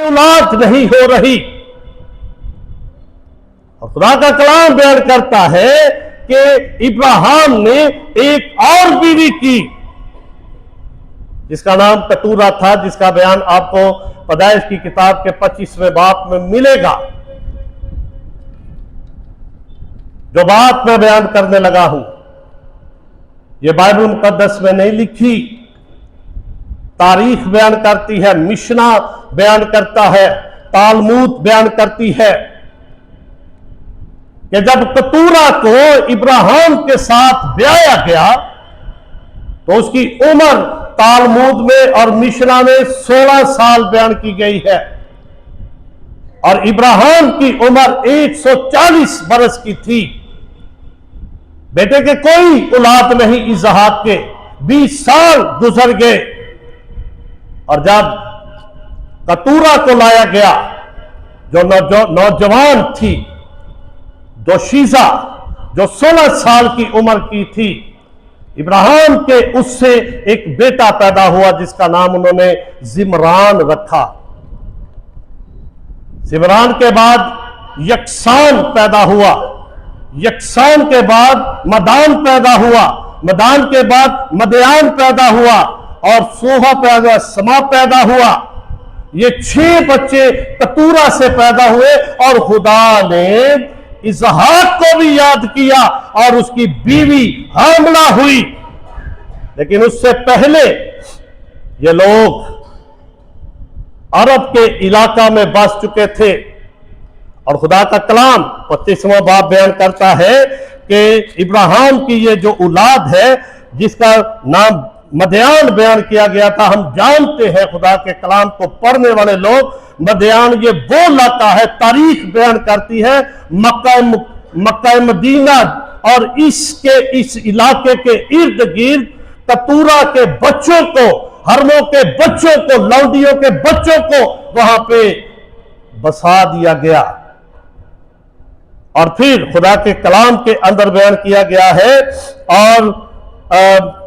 औलाद नहीं हो रही। और खुदा का कलाम बयान करता है कि इब्राहिम ने एक और बीवी की जिसका नाम कतूरा था, जिसका बयान आपको पैदाइश की किताब के 25वें बाब में मिलेगा। जो बात मैं बयान करने लगा हूं यह बाइबल मुकद्दस में नहीं लिखी, तारीख बयान करती है, मिशना बयान करता है, तालमूद बयान करती है कि जब कतूरा को इब्राहिम के साथ ब्याया गया तो उसकी उम्र तालमूद में और मिशना में 16 साल बयान की गई है और इब्राहिम की उम्र 140 बरस की थी। बेटे के कोई औलाद नहीं, इसहाक के 20 साल गुजर गए और जब कतूरा को लाया गया जो नौजवान थी, दोशीजा जो 16 साल की उम्र की थी, इब्राहिम के उससे एक बेटा पैदा हुआ जिसका नाम उन्होंने जिमरान रखा। जिमरान के बाद यकसान पैदा हुआ, यकसान के बाद मदान पैदा हुआ, मदान के बाद मदयान पैदा हुआ और सोहा पैदा, समा पैदा हुआ। ये 6 बच्चे कतूरा से पैदा हुए और खुदा ने इसहाक को भी याद किया और उसकी बीवी हामला हुई। लेकिन उससे पहले ये लोग अरब के इलाका में बस चुके थे और खुदा का कलाम 25वां बाब बयान करता है कि इब्राहिम की ये जो औलाद है जिसका नाम मदयान बयान किया गया था, हम जानते हैं खुदा के कलाम को पढ़ने वाले लोग, मदयान ये वो इलाका है, तारीख बयान करती है मक्का मदीना और इस इलाके के इर्द गिर्द कतूरा के बच्चों को, हरमों के बच्चों को, लौंडियों के बच्चों को वहां पे बसा दिया गया। और फिर खुदा के कलाम के अंदर बयान किया गया है और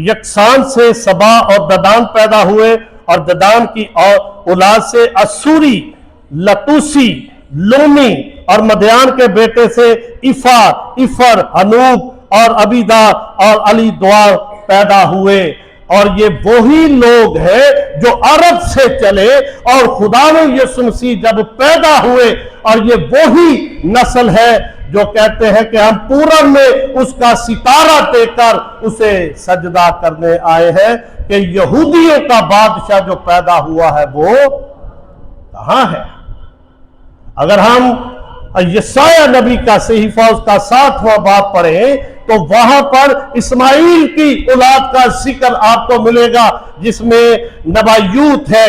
यकसान से सबा और ददान पैदा हुए और ददान की औलाद से असूरी, लतूसी, लूमी और मदयान के बेटे से इफर, हनूब और अबीदा और अली द्वार पैदा हुए। और ये वही लोग हैं जो अरब से चले और खुदा में यीशु मसीह जब पैदा हुए और ये वही नस्ल है जो कहते हैं कि हम पूरब में उसका सितारा देखकर उसे सजदा करने आए हैं कि यहूदियों का बादशाह जो पैदा हुआ है वो कहां है। अगर हम यशाया नबी का सहीफा उसका 7वां बाब पढ़ें तो वहां पर इस्माइल की औलाद का जिक्र आपको मिलेगा जिसमें नबायूत है,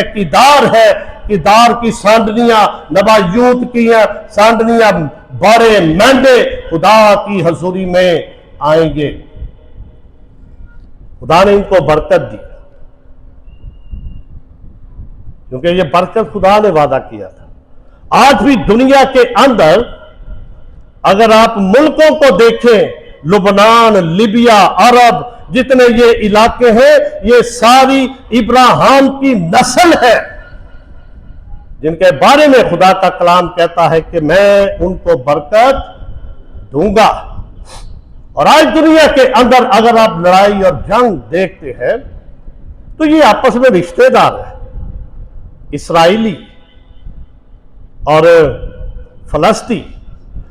किदार की सांडनियां, नबायूत की सांडनियां, बड़े मेंढे खुदा की हजूरी में आएंगे। खुदा ने इनको बरकत दी क्योंकि ये बरकत खुदा ने वादा किया था। आज भी दुनिया के अंदर अगर आप मुल्कों को देखें, लुबनान, लिबिया, अरब, जितने ये इलाके हैं ये सारी इब्राहिम की नस्ल है जिनके बारे में खुदा का कलाम कहता है कि मैं उनको बरकत दूंगा। और आज दुनिया के अंदर अगर आप लड़ाई और जंग देखते हैं तो ये आपस में रिश्तेदार है, इस्राएली और फलस्ती।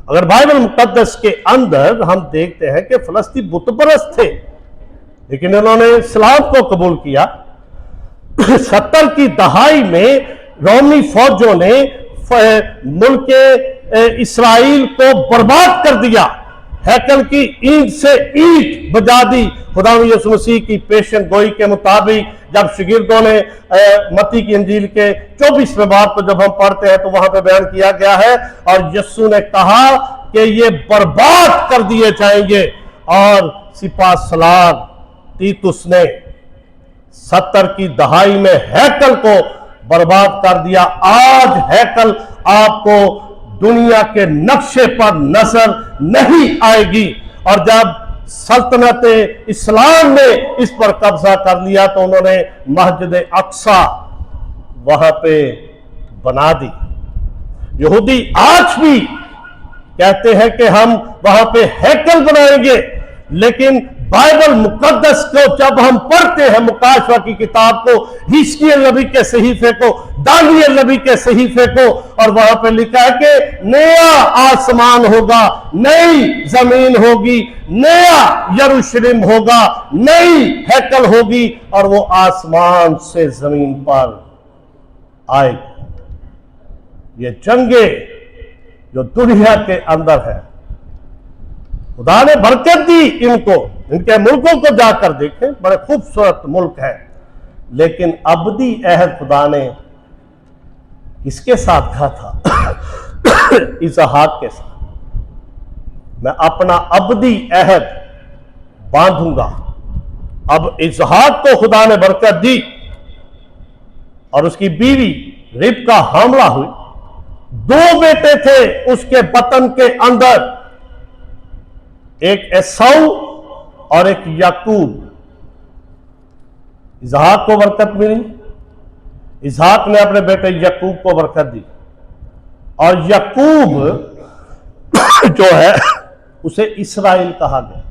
अगर बाइबल मुकद्दस के अंदर हम देखते हैं कि फलस्ती बुतपरस्त थे लेकिन इन्होंने इस्लाम को कबूल किया। 70 की दहाई में रोमी फौजों ने मुल्क इस्राइल को बर्बाद कर दिया, हैकल की ईंट से ईंट बजा दी। खुदा यीशु मसीह की पेशन गोई के मुताबिक जब शागिर्दों ने मत्ती की इंजील के 24वें बाब को जब हम पढ़ते हैं तो वहां पे बयान किया गया है और यीशु ने कहा कि ये बर्बाद कर दिए जाएंगे। और सिपा सलार तीतुस ने 70 की दहाई में हैकल को बर्बाद कर दिया। आज हैकल आपको दुनिया के नक्शे पर नजर नहीं आएगी। और जब सल्तनत इस्लाम ने इस पर कब्जा कर लिया तो उन्होंने मस्जिद अक्सा वहां पे बना दी। यहूदी आज भी कहते हैं कि हम वहां पे हैकल बनाएंगे, लेकिन बाइबल मुकद्दस को जब हम पढ़ते हैं, मुकाशवा की किताब को, हिजकिय्याह नबी के सहीफे को, दानियल नबी के सहीफे को, और वहां पे लिखा है कि नया आसमान होगा, नई जमीन होगी, नया यरूशलेम होगा, नई हैकल होगी, और वो आसमान से जमीन पर आएगी। ये जंगे जो दुनिया के अंदर है, खुदा ने बरकत दी इनको, इनके मुल्कों को जाकर देखें, बड़े खूबसूरत मुल्क है, लेकिन अबदी अहद खुदा ने किसके साथ कहा था? इसहाक के साथ। मैं अपना अबदी अहद बांधूंगा। अब इसहाक को खुदा ने बरकत दी और उसकी बीवी रिबका हामला हुई। 2 बेटे थे उसके बतन के अंदर, एक एसाऊ और एक याकूब। इसहाक को बरकत मिली, इसहाक ने अपने बेटे याकूब को बरकत दी, और याकूब जो है उसे इसराइल कहा गया।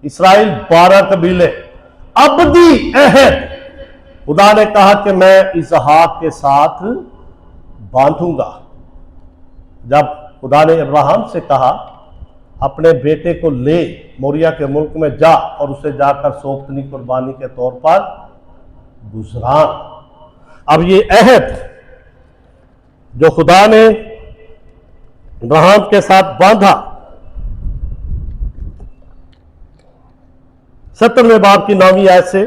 इसराइल 12 कबीले। अबदी अहद खुदा ने कहा कि मैं इसहाक के साथ बांधूंगा। जब खुदा ने अब्राहम से कहा अपने बेटे को ले मोरिया के मुल्क में जा और उसे जाकर सोपनी कुर्बानी के तौर पर गुजरान। अब ये अहद जो खुदा ने अब्राहम के साथ बांधा, 17वें बाब की 9वीं आयत से,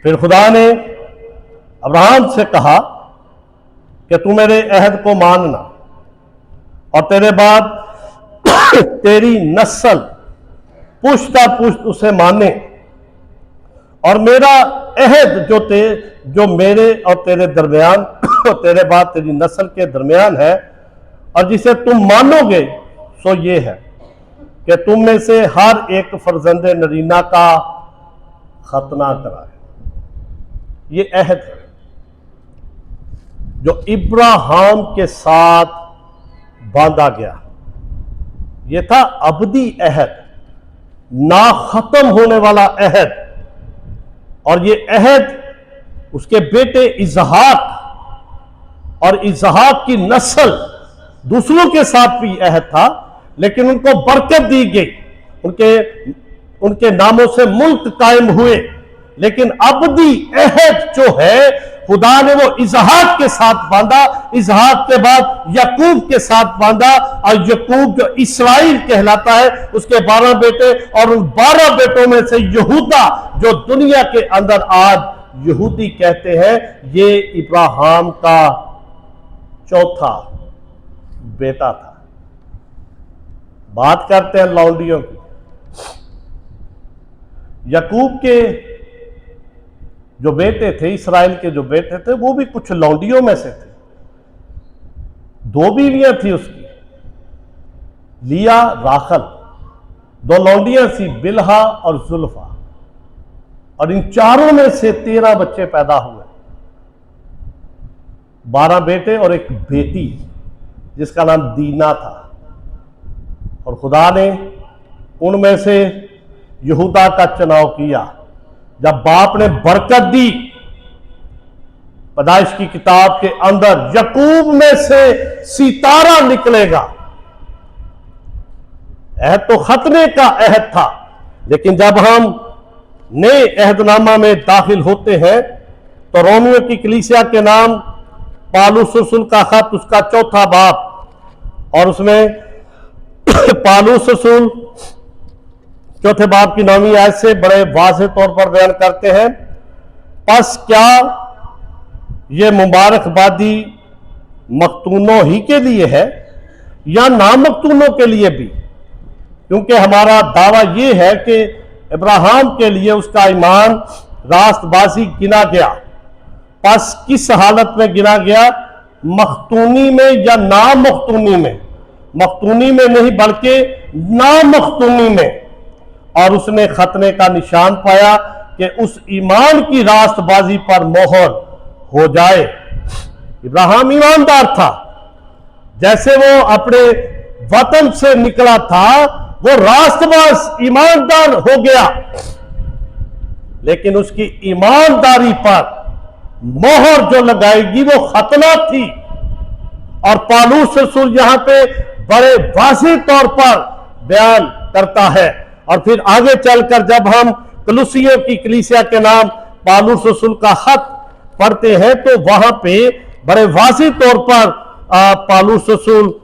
फिर खुदा ने अब्राहम से कहा कि तू मेरे अहद को मानना, और तेरे बाद तेरी नस्ल पुश्ता पुश्त उसे माने, और मेरा अहद जो मेरे और तेरे दरमियान और तेरे बाद तेरी नस्ल के दरमियान है, और जिसे तुम मानोगे सो ये है कि तुम में से हर एक फर्जंदे नरीना का खतना कराए। ये अहद है जो इब्राहिम के साथ बांधा गया। ये था अबदी अहद, ना खत्म होने वाला अहद। और ये अहद उसके बेटे इसहाक और इसहाक की नस्ल दूसरों के साथ भी अहद था, लेकिन उनको बरकत दी गई, उनके नामों से मुल्क कायम हुए। लेकिन अबदी अहद जो है खुदा ने वो इसहाक के साथ बांधा, इसहाक के बाद याकूब के साथ बांधा, और याकूब जो इसराइल कहलाता है उसके 12 बेटे, और उन 12 बेटों में से यहूदा जो दुनिया के अंदर आज यहूदी कहते हैं, ये इब्राहिम का चौथा बेटा था। बात करते हैं लौंडियों की। याकूब के जो बेटे थे, इसराइल के जो बेटे थे, वो भी कुछ लौंडियों में से थे। 2 बीवियां थी उसकी, लिया, राखल। 2 लौंडियां थी, बिल्हा और जुल्फा, और इन चारों में से 13 बच्चे पैदा हुए। 12 बेटे और एक बेटी जिसका नाम दीना था। और खुदा ने उनमें से यहूदा का चुनाव किया। जब बाप ने बरकत दी, पैदाइश की किताब के अंदर याकूब में से सितारा निकलेगा। अहद तो खतने का अहद था, लेकिन जब हम नए अहदनामा में दाखिल होते हैं तो रोमियो की कलीसिया के नाम पालूस रसूल का खत, उसका 4था बाब, और उसमें पालूस रसूल 4थे बाब की 9वीं आयत से बड़े वाज़ेह तौर पर बयान करते हैं, बस क्या ये मुबारकबादी मख्तूनों ही के लिए है या नामख्तूनों के लिए भी? क्योंकि हमारा दावा ये है कि इब्राहिम के लिए उसका ईमान रास्तबाजी गिना गया। बस किस हालत में गिना गया? मख्तूनी में या नामख्तूनी में? मख्तूनी में नहीं बल्कि नामख्तूनी में। और उसने खतने का निशान पाया, कि उस ईमान की रास्तबाजी पर मोहर हो जाए। इब्राहिम ईमानदार था, जैसे वो अपने वतन से निकला था वो रास्तबाज ईमानदार हो गया, लेकिन उसकी ईमानदारी पर मोहर जो लगाएगी वो खतना थी। और पौलुस रसूल यहां पे बड़े वाज़ेह तौर पर बयान करता है। और फिर आगे चलकर जब हम कुलुसियों की कलीसिया के नाम पौलुस रसूल का खत पढ़ते हैं तो वहां पे बड़े वाज़ेह तौर पर पौलुस रसूल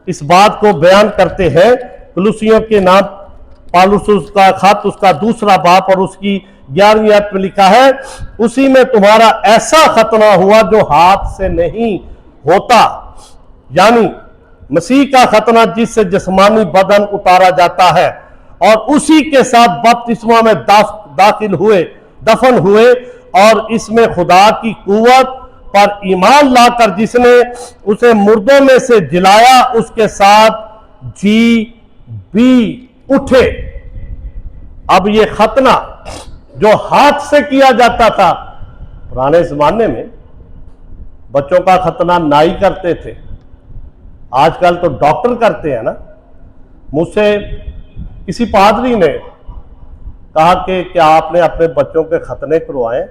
इस बात को बयान करते हैं। कुलुसियों के नाम पौलुस रसूल का खत, उसका 2 बाब और उसकी 11वीं आयत में लिखा है, उसी में तुम्हारा ऐसा खतना हुआ जो हाथ से नहीं होता, यानी मसीह का खतना जिससे जिस्मानी बदन उतारा जाता है, और उसी के साथ बपतिस्मा में दाखिल हुए, दफन हुए, और इसमें खुदा की कुव्वत पर ईमान लाकर जिसने उसे मुर्दों में से जिलाया उसके साथ जी भी उठे। अब ये खतना जो हाथ से किया जाता था, पुराने जमाने में बच्चों का खतना नाई करते थे, आजकल तो डॉक्टर करते हैं ना। मुझसे किसी पादरी ने कहा कि क्या आपने अपने बच्चों के खतने करवाए?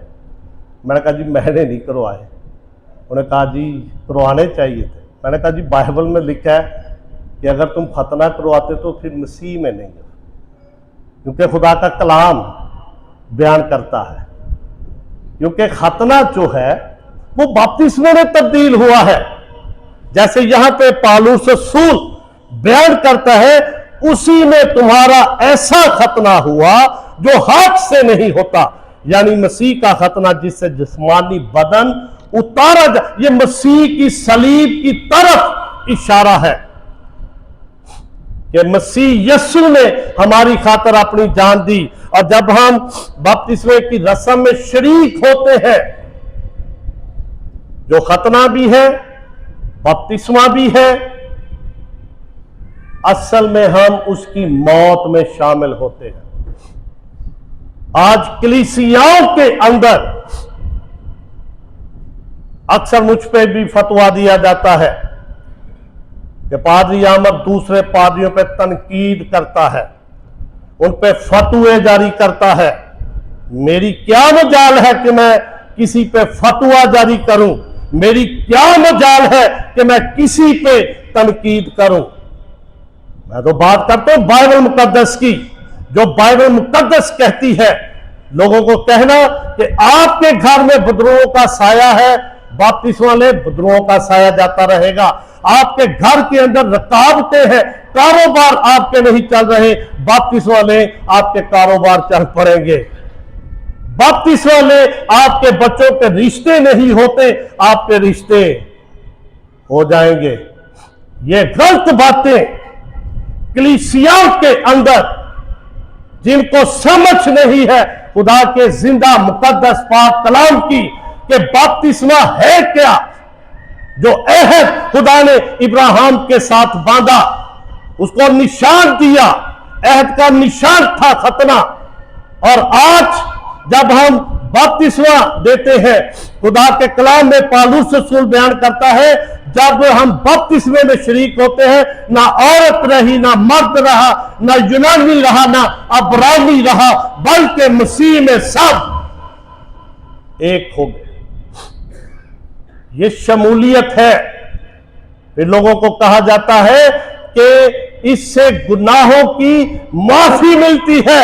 मैंने कहा जी मैंने नहीं करवाए। उन्होंने कहा जी करवाने चाहिए थे। मैंने कहा जी बाइबल में लिखा है कि अगर तुम खतना करवाते तो फिर मसीह में नहीं, क्योंकि खुदा का कलाम बयान करता है। क्योंकि खतना जो है वो बपतिस्मे में तब्दील हुआ है, जैसे यहां पे पौलुस रसूल बयान करता है, उसी में तुम्हारा ऐसा खतना हुआ जो हाथ से नहीं होता, यानी मसीह का खतना जिससे जिस्मानी बदन उतारा जा। ये मसीह की सलीब की तरफ इशारा है कि मसीह यीशु ने हमारी खातिर अपनी जान दी। और जब हम बपतिस्मे की रस्म में शरीक होते हैं, जो खतना भी है बपतिस्मा भी है, असल में हम उसकी मौत में शामिल होते हैं। आज कलीसियाओं के अंदर अक्सर मुझ पे भी फतवा दिया जाता है कि पादरी अहमद दूसरे पादरियों पे तनकीद करता है, उन पे फतवे जारी करता है। मेरी क्या मजाल है कि मैं किसी पे फतवा जारी करूं? मेरी क्या मजाल है कि मैं किसी पे तनकीद करूं? मैं तो बात करता हूं बाइबल मुकद्दस की, जो बाइबल मुकद्दस कहती है। लोगों को कहना कि आपके घर में बदरुओं का साया है, बपतिस्मा ले बदरुओं का साया जाता रहेगा। आपके घर के अंदर रुकावटें हैं, कारोबार आपके नहीं चल रहे, बपतिस्मा ले आपके कारोबार चल पड़ेंगे। बपतिस्मा ले आपके बच्चों के रिश्ते नहीं होते, आपके रिश्ते हो जाएंगे। ये गलत बातें कलीसियाओं के अंदर, जिनको समझ नहीं है खुदा के जिंदा मुकद्दस पाक कलाम की कि बपतिस्मा है क्या, जो अहद खुदा ने इब्राहिम के साथ बांधा, उसको निशान दिया, अहद का निशान था खतना। और आज जब हम बपतिस्मा देते हैं, खुदा के कलाम में पौलुस रसूल बयान करता है, जब हम बपतिस्मे में शरीक होते हैं, ना औरत रही, ना मर्द रहा, ना यूनानी रहा, ना अब्रानी रहा, बल्कि मसीह में सब एक हो गए। ये शमूलियत है। फिर लोगों को कहा जाता है कि इससे गुनाहों की माफी मिलती है,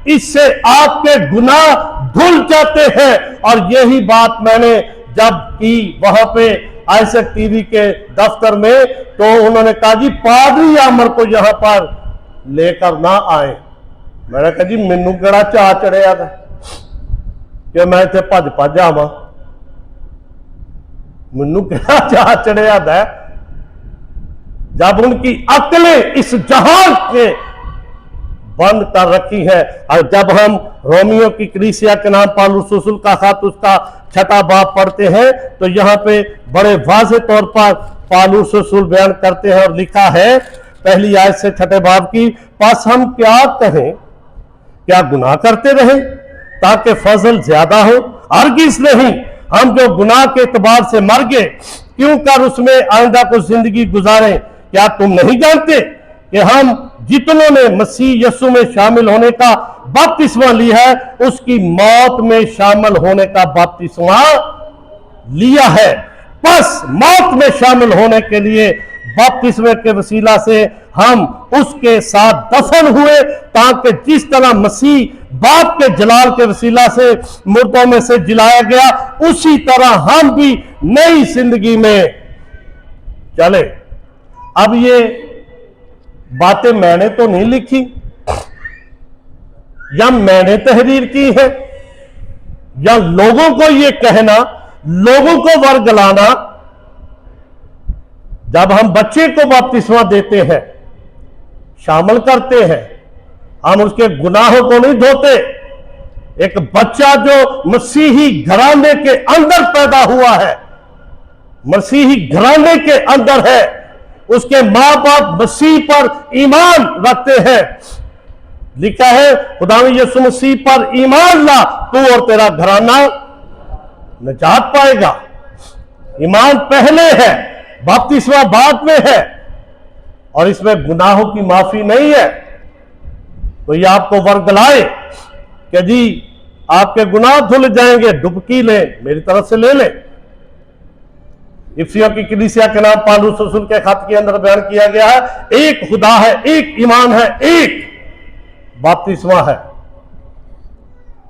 इससे आपके गुनाह धुल जाते हैं। और यही बात मैंने जब की वहां पे आईएसएफ टीवी के दफ्तर में, तो उन्होंने कहा जी पादरी आमर को यहां पर लेकर ना आए। मैंने कहा जी मैनू केड़ा चाह चढ़िया था कि मैं इतने भज आवा, मैनू केड़ा चाह चढ़िया था। जब उनकी अकलें इस जहान के बंद कर रखी है। और जब हम रोमियो की कलीसिया के नाम पौलुस रसूल का खत उसका 6 बाब पढ़ते हैं, तो यहां पे बड़े वाज़ेह तौर पर पौलुस रसूल बयान करते हैं और लिखा है पहली आयत से 6 बाब की, बस हम क्या कहें, क्या गुनाह करते रहे ताकि फजल ज्यादा हो? हरगिज़ नहीं। हम जो गुनाह के एतबार से मर गए, क्यों कर उसमें आइंदा को जिंदगी गुजारें? क्या तुम नहीं जानते कि हम जितनों ने मसीह यीशु में शामिल होने का बपतिस्मा लिया है, उसकी मौत में शामिल होने का बपतिस्मा लिया है। बस मौत में शामिल होने के लिए बपतिस्मे के वसीला से हम उसके साथ दफन हुए, ताकि जिस तरह मसीह बाप के जलाल के वसीला से मुर्दों में से जिलाया गया, उसी तरह हम भी नई जिंदगी में चले। अब ये बातें मैंने तो नहीं लिखी या मैंने तहरीर की है, या लोगों को ये कहना, लोगों को वर्गलाना। जब हम बच्चे को बपतिस्मा देते हैं, शामिल करते हैं, हम उसके गुनाहों को नहीं धोते। एक बच्चा जो मसीही घराने के अंदर पैदा हुआ है, मसीही घराने के अंदर है, उसके मां बाप मसीह पर ईमान रखते हैं। लिखा है खुदा ने यीशु मसीह पर ईमान ला, तू और तेरा घराना निजात पाएगा। ईमान पहले है, बपतिस्मा बाद में है, और इसमें गुनाहों की माफी नहीं है। तो ये आपको वर्गलाए कि जी आपके गुनाह धुल जाएंगे, डुबकी लें, मेरी तरफ से ले लें। इफिसियों की कलीसिया के नाम पौलुस रसूल के खत के अंदर बयान किया गया है, एक खुदा है, एक ईमान है, एक बपतिस्मा है।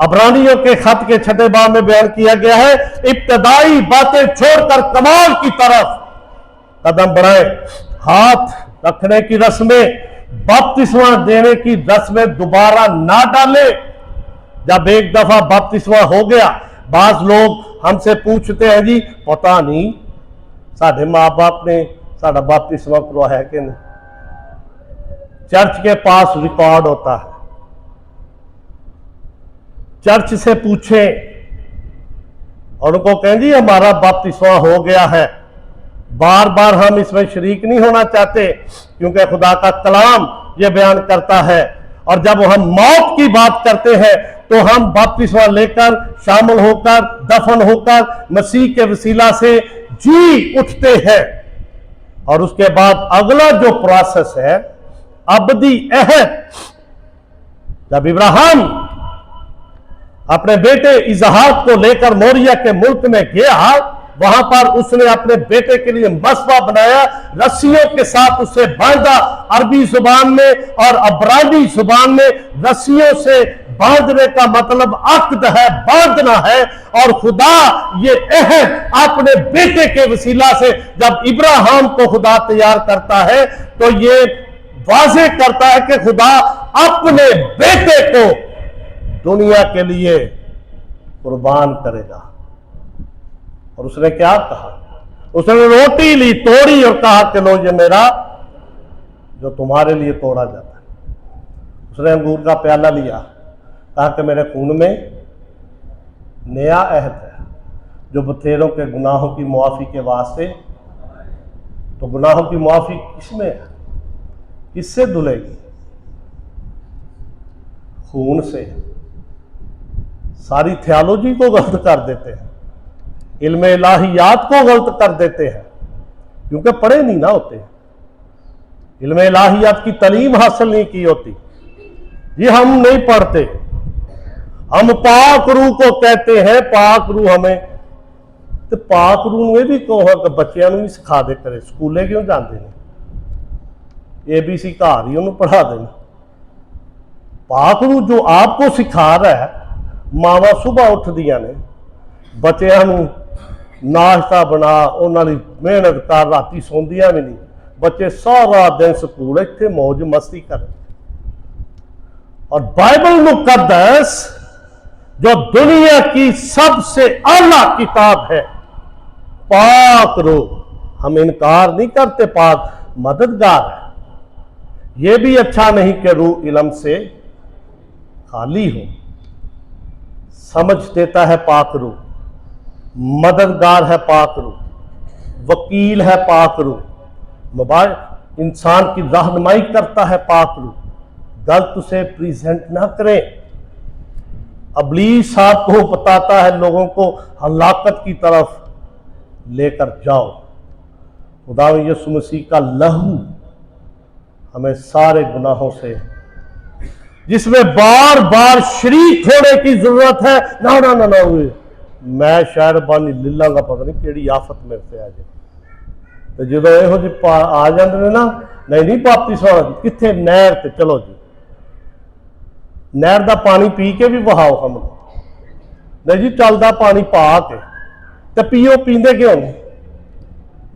अब्रानियों के खत के 6 बाब में बयान किया गया है, इब्तदाई बातें छोड़कर कमाल की तरफ कदम बढ़ाए। हाथ रखने की रस्में, बपतिस्मा देने की रस्में दोबारा ना डाले। जब एक दफा बपतिस्मा हो गया, बाज लोग हमसे पूछते हैं, जी पता नहीं साढ़े माँ बाप ने साढ़ा बपतिस्मा करवाया है कि नहीं। चर्च के पास रिकॉर्ड होता है, चर्च से पूछें और उनको कहें जी हमारा बपतिस्मा हो गया है। बार बार हम इसमें शरीक नहीं होना चाहते, क्योंकि खुदा का कलाम यह बयान करता है। और जब हम मौत की बात करते हैं, तो हम बपतिस्मा लेकर, शामिल होकर, दफन होकर मसीह के वसीला से जी उठते हैं। और उसके बाद अगला जो प्रोसेस है, अबदी अहद, जब इब्राहिम अपने बेटे इसहाक को लेकर मोरिया के मुल्क में गया, वहां पर उसने अपने बेटे के लिए मसबा बनाया, रस्सियों के साथ उसे बांधा। अरबी जुबान में और अब्रानी जुबान में रस्सियों से बांधने का मतलब अक्द है, बांधना है। और खुदा ये अहद अपने बेटे के वसीला से जब इब्राहिम को खुदा तैयार करता है, तो ये वाज़ेह करता है कि खुदा अपने बेटे को दुनिया के लिए कुर्बान करेगा। और उसने क्या कहा? उसने रोटी ली, तोड़ी और कहा कि लो ये मेरा जो तुम्हारे लिए तोड़ा जाता है। उसने अंगूर का प्याला लिया, कहा कि मेरे खून में नया अहद है, जो बतेरों के गुनाहों की मुआफी के वास्ते। तो गुनाहों की मुआफी किसमें है? किससे धुलेगी? खून से। सारी थियोलॉजी को गलत कर देते हैं, इल्म इलाहियात को गलत कर देते हैं, क्योंकि पढ़े नहीं ना होते, इल्म इलाहियात की तालीम हासिल नहीं की होती। ये हम नहीं पढ़ते। हम पाक रूह को कहते हैं, पाक रूह हमें, तो पाक रूह में भी कहो कि बच्चों भी सिखा दे करे, स्कूले क्यों जाते हैं? ABC घर ही उन्होंने पढ़ा देना। पाक रूह जो आपको सिखा रहा है, मावा सुबह उठदियां ने, बच्चों नाश्ता बना, उन्होंने मेहनत कर, राती सौंदियां भी नहीं, बच्चे सारा दिन स्कूल इत्थे मौज मस्ती कर। और बाइबल मुकद्दस जो दुनिया की सबसे आला किताब है, पाक रूह, हम इनकार नहीं करते, पाक मददगार है। यह भी अच्छा नहीं कि रूह इल्म से खाली हो, समझ देता है पाक रूह, मददगार है पाक रूह, वकील है पाक रूह, मोबाइल इंसान की रहनुमाई करता है पाक रूह। गलत उसे प्रेजेंट ना करें। इब्लीस आपको बताता है लोगों को हलाकत की तरफ लेकर जाओ। खुदा यीशु मसीह का लहू हमें सारे गुनाहों से, जिसमें बार बार शरीक होने की जरूरत है, ना ना ना ना हुए मैं शायद बानी लीला का पता नहीं केड़ी आफत मेरे से आ जाए। तो जो यहो जी आ जाते ने ना, नहीं पापी सो कितने नहर ते चलो जी, नहर का पानी पी के भी बहाओ हम नहीं जी, चलता पानी पा के ते पियो, पींदे क्यों नहीं?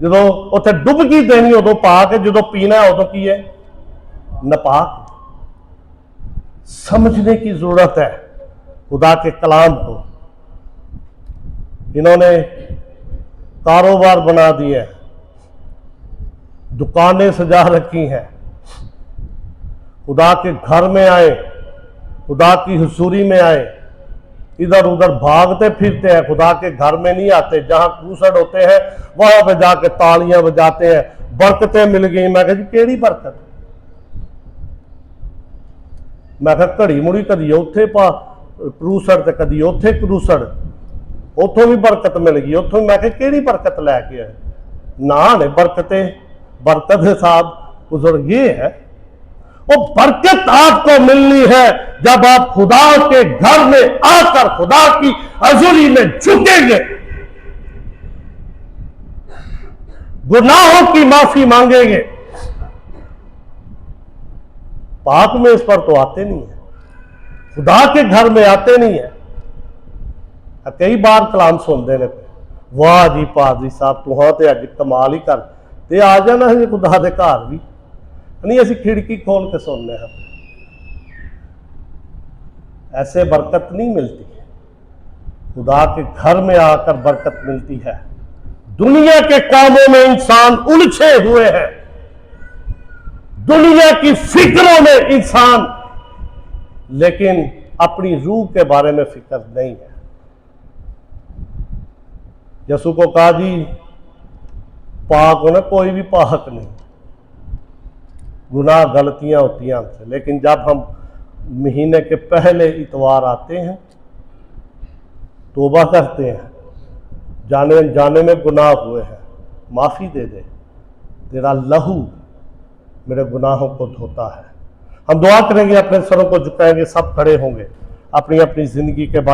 जो उत्थे डुबकी देनी उदों पा के, जो पीना है उदों की है नपाक। समझने की जरूरत है खुदा के कलाम को। इन्होंने कारोबार बना दिए हैं, दुकानें सजा रखी हैं, खुदा के घर में आए, खुदा की हुजूरी में आए, इधर उधर भागते फिरते हैं, खुदा के घर में नहीं आते। जहां क्रूसड होते हैं वहां पे जाके तालियां बजाते हैं, बरकतें मिल गई। मैं कहा जी केड़ी बरकत? मैं कहा घड़ी मुड़ी कदी उत्थे पा क्रूसड ते कदी उत्थे क्रूसड, उतों भी बरकत मिल गई, उतों मैं कहा केड़ी बरकत लैके आए? ना ने बरकत साहब बुजुर्ग ये है, वो बरकत आपको मिलनी है जब आप खुदा के घर में आकर खुदा की हजूरी में झुकेंगे, गुनाहों की माफी मांगेंगे। पाप में इस पर तो आते नहीं है, खुदा के घर में आते नहीं है। कई बार कलाम सुनते ने, वाह जी पादरी साहब तू हाँ तो अज कमाल ही कर, ते आ जाना है खुदा के घर भी नहीं, असी खिड़की खोल के सुनने हैं। ऐसे बरकत नहीं मिलती, खुदा के घर में आकर बरकत मिलती है। दुनिया के कामों में इंसान उलझे हुए हैं, दुनिया की फिक्रों में इंसान, लेकिन अपनी रूह के बारे में फिक्र नहीं है। यसु को कहा जी पाक हो ना, कोई भी पाक नहीं, गुनाह गलतियां होती हैं हमसे। लेकिन जब हम महीने के पहले इतवार आते हैं, तौबा करते हैं, जाने अनजाने में गुनाह हुए हैं, माफ़ी दे दे, तेरा लहू मेरे गुनाहों को धोता है। हम दुआ करेंगे, अपने सरों को झुकाएंगे, सब खड़े होंगे, अपनी अपनी जिंदगी के बारे